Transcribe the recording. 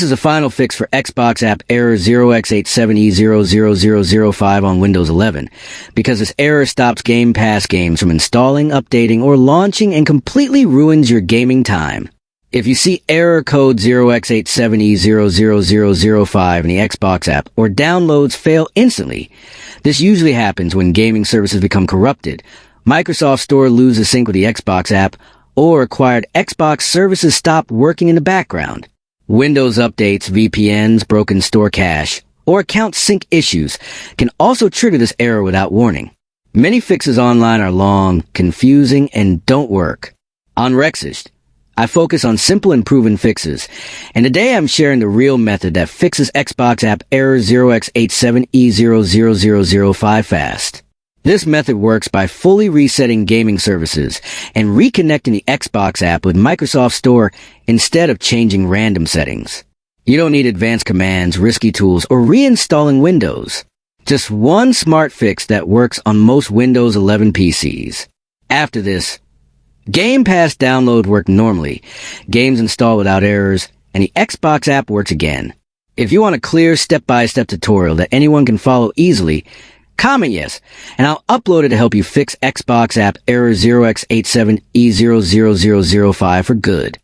This is a final fix for Xbox app error 0x87e00005 on Windows 11, because this error stops Game Pass games from installing, updating, or launching and completely ruins your gaming time. If you see error code 0x87e00005 in the Xbox app, or downloads fail instantly, this usually happens when gaming services become corrupted, Microsoft Store loses sync with the Xbox app, or acquired Xbox services stop working in the background. Windows updates, VPNs, broken store cache, or account sync issues can also trigger this error without warning. Many fixes online are long, confusing, and don't work. On Rexist, I focus on simple and proven fixes, and today I'm sharing the real method that fixes Xbox app error 0x87e00005 fast. This method works by fully resetting gaming services and reconnecting the Xbox app with Microsoft Store instead of changing random settings. You don't need advanced commands, risky tools, or reinstalling Windows. Just one smart fix that works on most Windows 11 PCs. After this, Game Pass download work normally, games install without errors, and the Xbox app works again. If you want a clear step-by-step tutorial that anyone can follow easily, comment yes, and I'll upload it to help you fix Xbox app error 0x87e00005 for good.